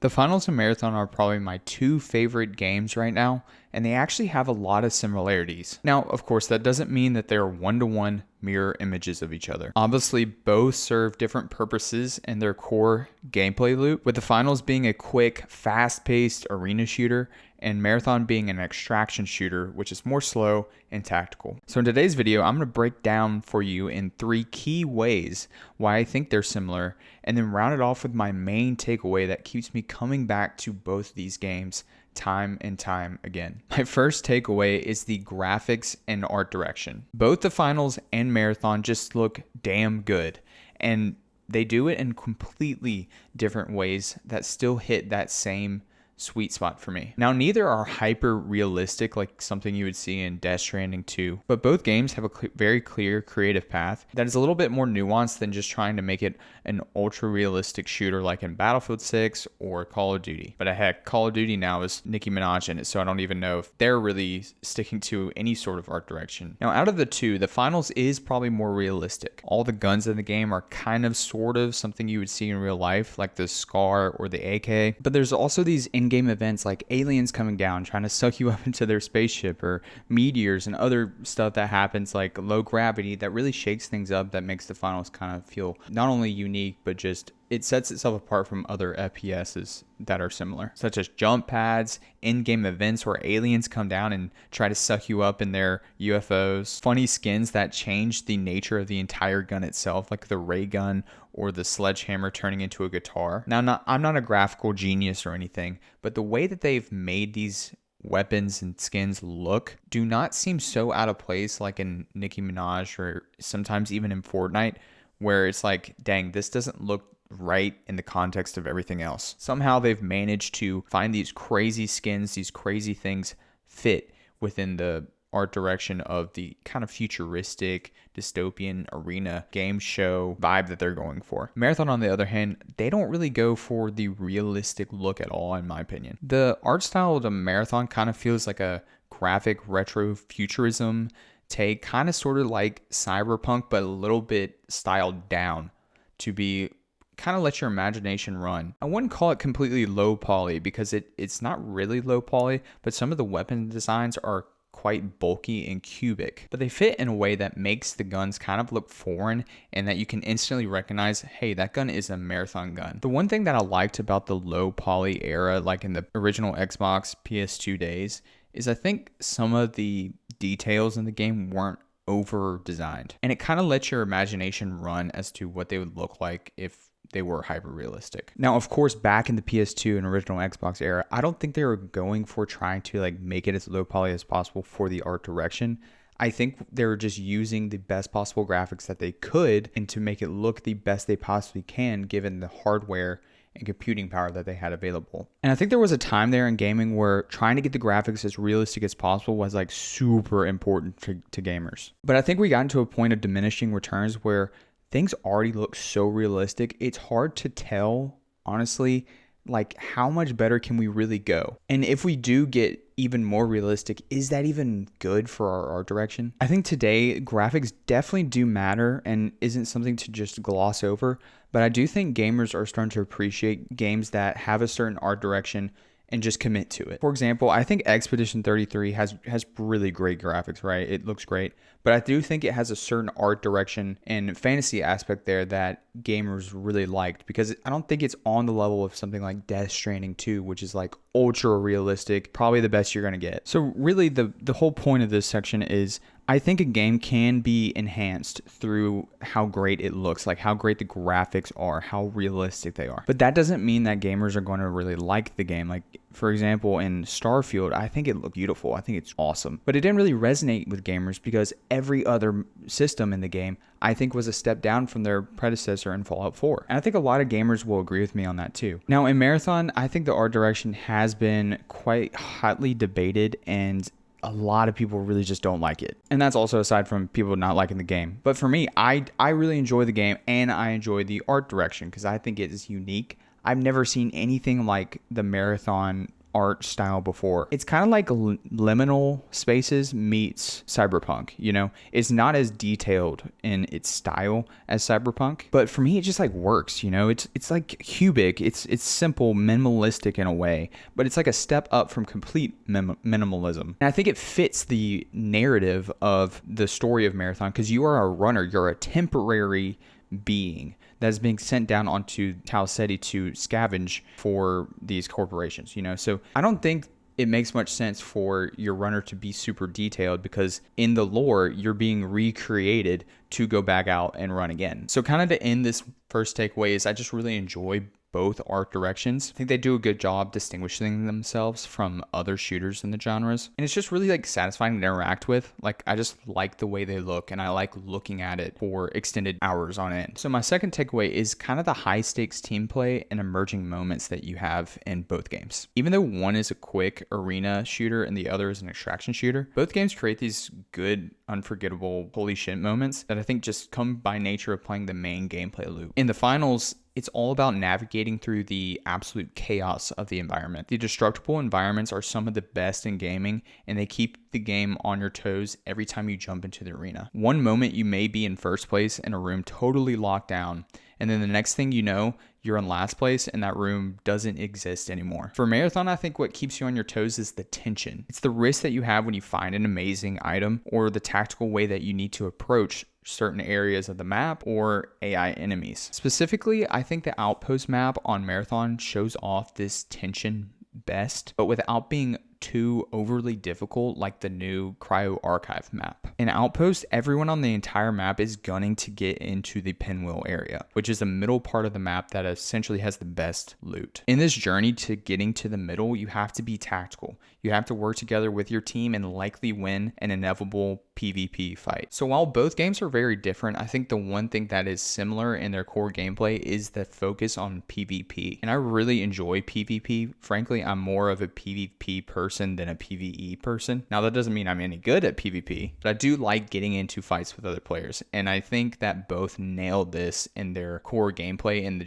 The Finals and Marathon are probably my two favorite games right now, and they actually have a lot of similarities. Now, of course, that doesn't mean that they're one-to-one mirror images of each other. Obviously, both serve different purposes in their core gameplay loop, with the Finals being a quick, fast-paced arena shooter, and Marathon being an extraction shooter, which is more slow and tactical. So in today's video, I'm going to break down for you in 3 key ways why I think they're similar, and then round it off with my main takeaway that keeps me coming back to both these games time and time again. My first takeaway is the graphics and art direction. Both the Finals and Marathon just look damn good, and they do it in completely different ways that still hit that same sweet spot for me. Now, neither are hyper realistic like something you would see in Death Stranding 2, but both games have a very clear creative path that is a little bit more nuanced than just trying to make it an ultra realistic shooter like in Battlefield 6 or Call of Duty. But heck, Call of Duty now is Nicki Minaj in it, so I don't even know if they're really sticking to any sort of art direction. Now, out of the two, the Finals is probably more realistic. All the guns in the game are kind of sort of something you would see in real life, like the SCAR or the AK, but there's also these in-game events like aliens coming down trying to suck you up into their spaceship, or meteors and other stuff that happens like low gravity that really shakes things up, that makes the Finals kind of feel not only unique but just it sets itself apart from other FPSs that are similar, such as jump pads, in-game events where aliens come down and try to suck you up in their UFOs, funny skins that change the nature of the entire gun itself, like the ray gun or the sledgehammer turning into a guitar. Now, I'm not a graphical genius or anything, but the way that they've made these weapons and skins look do not seem so out of place like in Nicki Minaj or sometimes even in Fortnite, where it's like, dang, this doesn't look right in the context of everything else. Somehow they've managed to find these crazy skins, these crazy things fit within the art direction of the kind of futuristic, dystopian arena game show vibe that they're going for. Marathon, on the other hand, they don't really go for the realistic look at all, in my opinion. The art style of the Marathon kind of feels like a graphic retro futurism take, kind of sort of like cyberpunk, but a little bit styled down to be kind of let your imagination run. I wouldn't call it completely low poly because it's not really low poly, but some of the weapon designs are quite bulky and cubic, but they fit in a way that makes the guns kind of look foreign and that you can instantly recognize, hey, that gun is a Marathon gun. The one thing that I liked about the low poly era, like in the original Xbox PS2 days, is I think some of the details in the game weren't over designed, and it kind of lets your imagination run as to what they would look like if they were hyper realistic. Now, of course, back in the PS2 and original Xbox era, I don't think they were going for trying to like make it as low poly as possible for the art direction. I think they were just using the best possible graphics that they could and to make it look the best they possibly can given the hardware and computing power that they had available. And I think there was a time there in gaming where trying to get the graphics as realistic as possible was like super important to gamers. But I think we got into a point of diminishing returns where things already look so realistic, it's hard to tell, honestly, like how much better can we really go? And if we do get even more realistic, is that even good for our art direction? I think today graphics definitely do matter and isn't something to just gloss over, but I do think gamers are starting to appreciate games that have a certain art direction and just commit to it. For example, I think Expedition 33 has really great graphics, right? It looks great, but I do think it has a certain art direction and fantasy aspect there that gamers really liked, because I don't think it's on the level of something like Death Stranding 2, which is like ultra realistic, probably the best you're gonna get. So really the whole point of this section is I think a game can be enhanced through how great it looks, like how great the graphics are, how realistic they are. But that doesn't mean that gamers are going to really like the game. Like, for example, in Starfield, I think it looked beautiful. I think it's awesome. But it didn't really resonate with gamers because every other system in the game, I think, was a step down from their predecessor in Fallout 4. And I think a lot of gamers will agree with me on that too. Now, in Marathon, I think the art direction has been quite hotly debated, and a lot of people really just don't like it. And that's also aside from people not liking the game. But for me, I really enjoy the game and I enjoy the art direction because I think it is unique. I've never seen anything like the Marathon art style before. It's kind of like liminal spaces meets cyberpunk, you know? It's not as detailed in its style as cyberpunk, but for me it just like works, you know? It's like cubic, it's simple, minimalistic in a way, but it's like a step up from complete minimalism. And I think it fits the narrative of the story of Marathon, because you are a runner, you're a temporary being that's being sent down onto Tau Ceti to scavenge for these corporations, you know? So I don't think it makes much sense for your runner to be super detailed, because in the lore, you're being recreated to go back out and run again. So kind of to end this first takeaway is I just really enjoy both art directions. I think they do a good job distinguishing themselves from other shooters in the genres. And it's just really like satisfying to interact with. Like I just like the way they look, and I like looking at it for extended hours on end. So my second takeaway is kind of the high stakes team play and emerging moments that you have in both games. Even though one is a quick arena shooter and the other is an extraction shooter, both games create these good, unforgettable, holy shit moments that I think just come by nature of playing the main gameplay loop. In the finals, it's all about navigating through the absolute chaos of the environment. The destructible environments are some of the best in gaming, and they keep the game on your toes every time you jump into the arena. One moment you may be in first place in a room totally locked down, and then the next thing you know, you're in last place and that room doesn't exist anymore. For Marathon, I think what keeps you on your toes is the tension. It's the risk that you have when you find an amazing item, or the tactical way that you need to approach certain areas of the map or AI enemies. Specifically, I think the Outpost map on Marathon shows off this tension best, but without being too overly difficult like the new Cryo Archive map. In Outpost, everyone on the entire map is gunning to get into the Pinwheel area, which is the middle part of the map that essentially has the best loot. In this journey to getting to the middle, you have to be tactical. You have to work together with your team and likely win an inevitable PvP fight. So while both games are very different, I think the one thing that is similar in their core gameplay is the focus on PvP. And I really enjoy PvP. Frankly, I'm more of a PvP person than a PvE person. Now, that doesn't mean I'm any good at PvP, but I do like getting into fights with other players. And I think that both nailed this in their core gameplay, and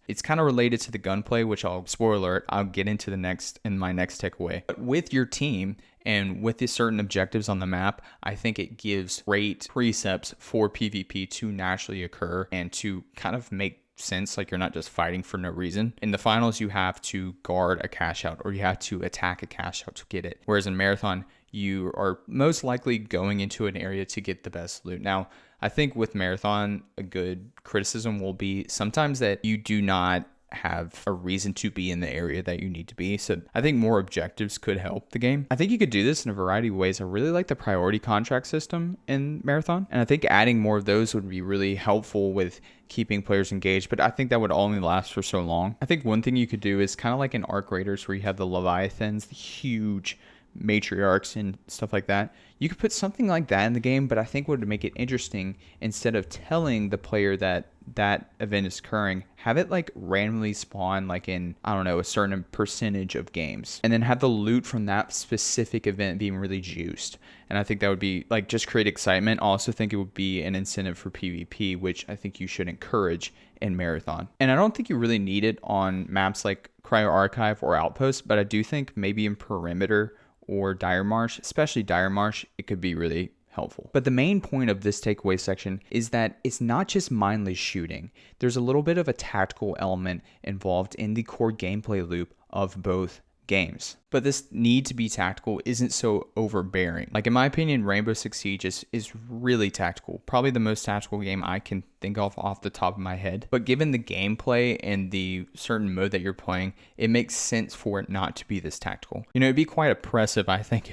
it's kind of related to the gunplay, which spoiler alert, I'll get into in my next takeaway. But with your team and with the certain objectives on the map, I think it gives great precepts for PvP to naturally occur and to kind of make sense, like you're not just fighting for no reason. In the finals, you have to guard a cash out, or you have to attack a cash out to get it. Whereas in Marathon, you are most likely going into an area to get the best loot. Now, I think with Marathon, a good criticism will be sometimes that you do not have a reason to be in the area that you need to be. So I think more objectives could help the game. I think you could do this in a variety of ways. I really like the priority contract system in Marathon, and I think adding more of those would be really helpful with keeping players engaged, but I think that would only last for so long. I think one thing you could do is kind of like in Arc Raiders, where you have the Leviathans, the huge matriarchs and stuff like that. You could put something like that in the game, but I think what would make it interesting, instead of telling the player that that event is occurring, have it like randomly spawn like in, I don't know, a certain percentage of games, and then have the loot from that specific event being really juiced. And I think that would be like just create excitement. I also think it would be an incentive for PvP, which I think you should encourage in Marathon. And I don't think you really need it on maps like Cryo Archive or Outpost, but I do think maybe in Perimeter or Dire Marsh, especially Dire Marsh, it could be really helpful. But the main point of this takeaway section is that it's not just mindless shooting. There's a little bit of a tactical element involved in the core gameplay loop of both games. But this need to be tactical isn't so overbearing. Like in my opinion, Rainbow Six Siege is really tactical. Probably the most tactical game I can think of off the top of my head. But given the gameplay and the certain mode that you're playing, it makes sense for it not to be this tactical. You know, it'd be quite oppressive, I think,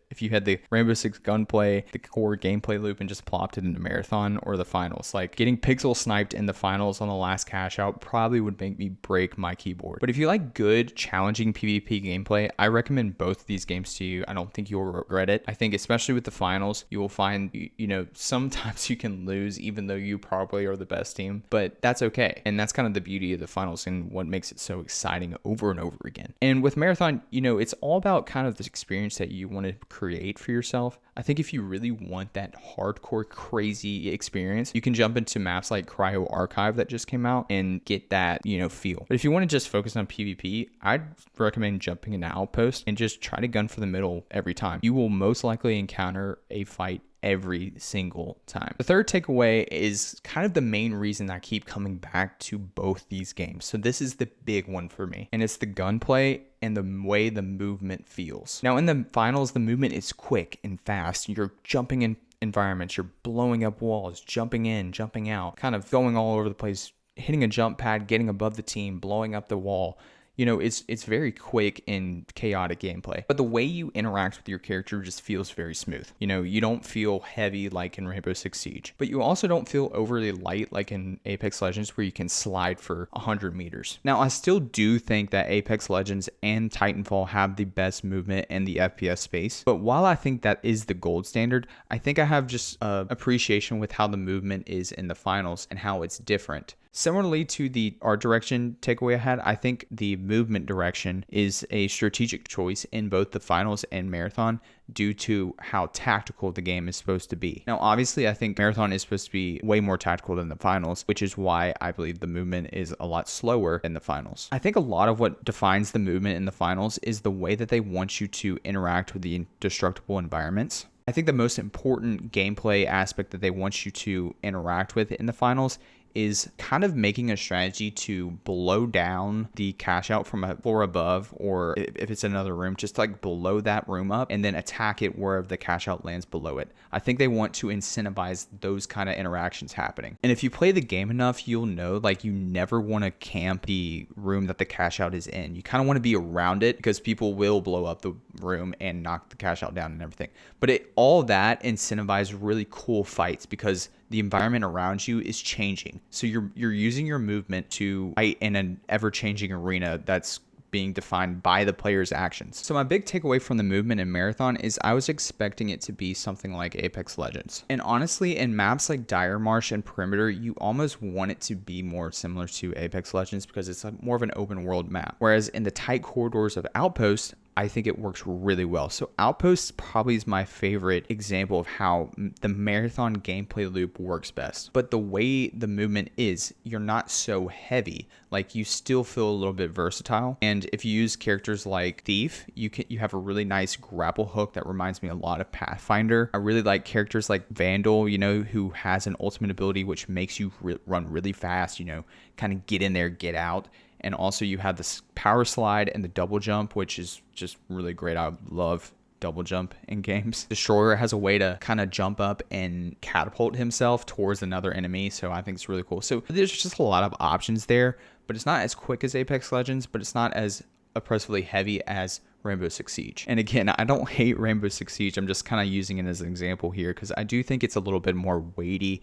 if you had the Rainbow Six gunplay, the core gameplay loop, and just plopped it into Marathon or the finals. Like getting pixel sniped in the finals on the last cash out probably would make me break my keyboard. But if you like good, challenging PvP gameplay, I recommend both of these games to you. I don't think you'll regret it. I think especially with the finals, you will find, you know, sometimes you can lose even though you probably necessarily are the best team, but that's okay. And that's kind of the beauty of the finals and what makes it so exciting over and over again. And with Marathon, it's all about kind of this experience that you want to create for yourself. I think if you really want that hardcore, crazy experience, you can jump into maps like Cryo Archive that just came out and get that, feel. But if you want to just focus on PvP, I'd recommend jumping into Outpost and just try to gun for the middle every time. You will most likely encounter a fight every single time. The third takeaway is kind of the main reason I keep coming back to both these games. So this is the big one for me, and it's the gunplay and the way the movement feels. Now in the finals, the movement is quick and fast. You're jumping in environments, you're blowing up walls, jumping in, jumping out, kind of going all over the place, hitting a jump pad, getting above the team, blowing up the wall. It's very quick and chaotic gameplay. But the way you interact with your character just feels very smooth. You don't feel heavy like in Rainbow Six Siege, but you also don't feel overly light like in Apex Legends where you can slide for 100 meters. Now, I still do think that Apex Legends and Titanfall have the best movement in the FPS space. But while I think that is the gold standard, I think I have just appreciation with how the movement is in the finals and how it's different. Similarly to the art direction takeaway I had, I think the movement direction is a strategic choice in both the finals and Marathon due to how tactical the game is supposed to be. Now, obviously, I think Marathon is supposed to be way more tactical than the finals, which is why I believe the movement is a lot slower than the finals. I think a lot of what defines the movement in the finals is the way that they want you to interact with the indestructible environments. I think the most important gameplay aspect that they want you to interact with in the finals is kind of making a strategy to blow down the cash out from a floor above, or if it's another room, just like blow that room up and then attack it wherever the cash out lands below it. I think they want to incentivize those kind of interactions happening. And if you play the game enough, you'll know like you never want to camp the room that the cash out is in. You kind of want to be around it because people will blow up the room and knock the cash out down and everything. But all that incentivizes really cool fights because the environment around you is changing. So you're using your movement to fight in an ever-changing arena that's being defined by the player's actions. So my big takeaway from the movement in Marathon is I was expecting it to be something like Apex Legends. And honestly, in maps like Dire Marsh and Perimeter, you almost want it to be more similar to Apex Legends because it's more of an open world map. Whereas in the tight corridors of Outpost, I think it works really well. So Outpost probably is my favorite example of how the Marathon gameplay loop works best. But the way the movement is, you're not so heavy. Like you still feel a little bit versatile. And if you use characters like Thief, you have a really nice grapple hook that reminds me a lot of Pathfinder. I really like characters like Vandal, who has an ultimate ability which makes you run really fast, kind of get in there, get out. And also you have this power slide and the double jump, which is just really great. I love double jump in games. Destroyer has a way to kind of jump up and catapult himself towards another enemy. So I think it's really cool. So there's just a lot of options there, but it's not as quick as Apex Legends, but it's not as oppressively heavy as Rainbow Six Siege. And again, I don't hate Rainbow Six Siege. I'm just kind of using it as an example here because I do think it's a little bit more weighty,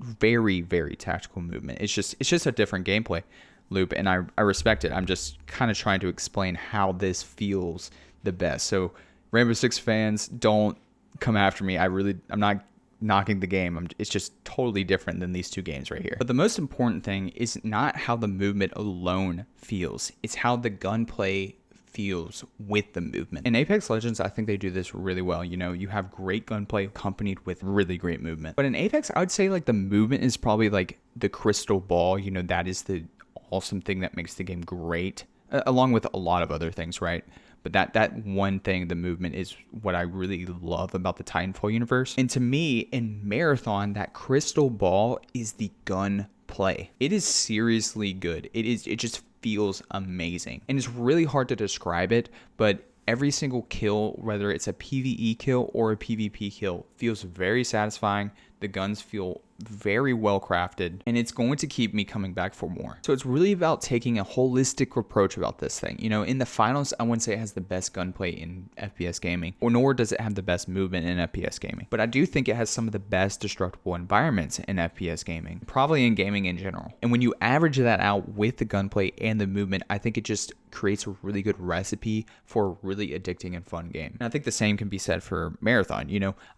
very, very tactical movement. It's just a different gameplay loop, and I respect it. I'm just kind of trying to explain how this feels the best. So Rainbow Six fans, don't come after me. I'm not knocking the game. It's just totally different than these two games right here. But the most important thing is not how the movement alone feels. It's how the gunplay feels with the movement. In Apex Legends, I think they do this really well. You have great gunplay accompanied with really great movement. But in Apex, I would say like the movement is probably like the crystal ball. That is the awesome thing that makes the game great, along with a lot of other things, right? But that one thing, the movement, is what I really love about the Titanfall universe. And to me, in Marathon, that crystal ball is the gun play. It is seriously good. It just feels amazing. And it's really hard to describe it, but every single kill, whether it's a PvE kill or a PvP kill, feels very satisfying. The guns feel very well crafted, and it's going to keep me coming back for more. So it's really about taking a holistic approach about this thing. In the finals, I wouldn't say it has the best gunplay in FPS gaming, or nor does it have the best movement in FPS gaming. But I do think it has some of the best destructible environments in FPS gaming, probably in gaming in general. And when you average that out with the gunplay and the movement, I think it just creates a really good recipe for a really addicting and fun game. And I think the same can be said for Marathon.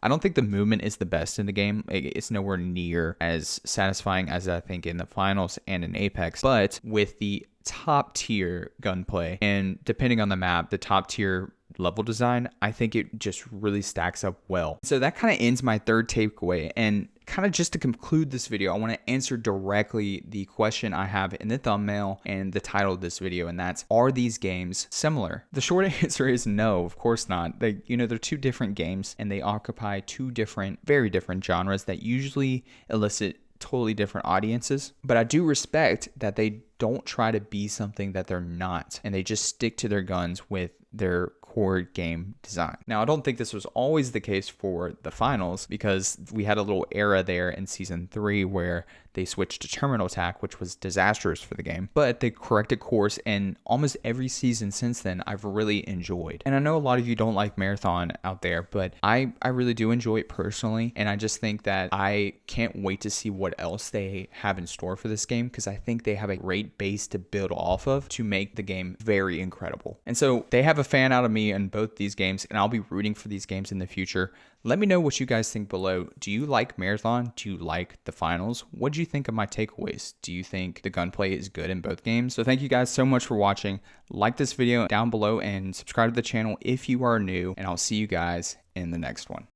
I don't think the movement is the best in the game. It's nowhere near as satisfying as I think in the finals and in Apex, but with the top tier gunplay and depending on the map, the top tier level design, I think it just really stacks up well. So that kind of ends my third takeaway. And kind of just to conclude this video, I want to answer directly the question I have in the thumbnail and the title of this video, and that's, are these games similar? The short answer is no, of course not. They're two different games and they occupy two very different genres that usually elicit totally different audiences. But I do respect that they don't try to be something that they're not, and they just stick to their guns with their core game design. Now, I don't think this was always the case for the finals, because we had a little era there in season 3 where they switched to terminal attack, which was disastrous for the game, but they corrected course, and almost every season since then I've really enjoyed. And I know a lot of you don't like marathon out there, but I really do enjoy it personally, and I just think that I can't wait to see what else they have in store for this game, because I think they have a great base to build off of to make the game very incredible. And so they have a fan out of me in both these games, and I'll be rooting for these games in the future. Let me know what you guys think below. Do you like Marathon? Do you like the finals? What do you think of my takeaways? Do you think the gunplay is good in both games? So thank you guys so much for watching. Like this video down below and subscribe to the channel if you are new, and I'll see you guys in the next one.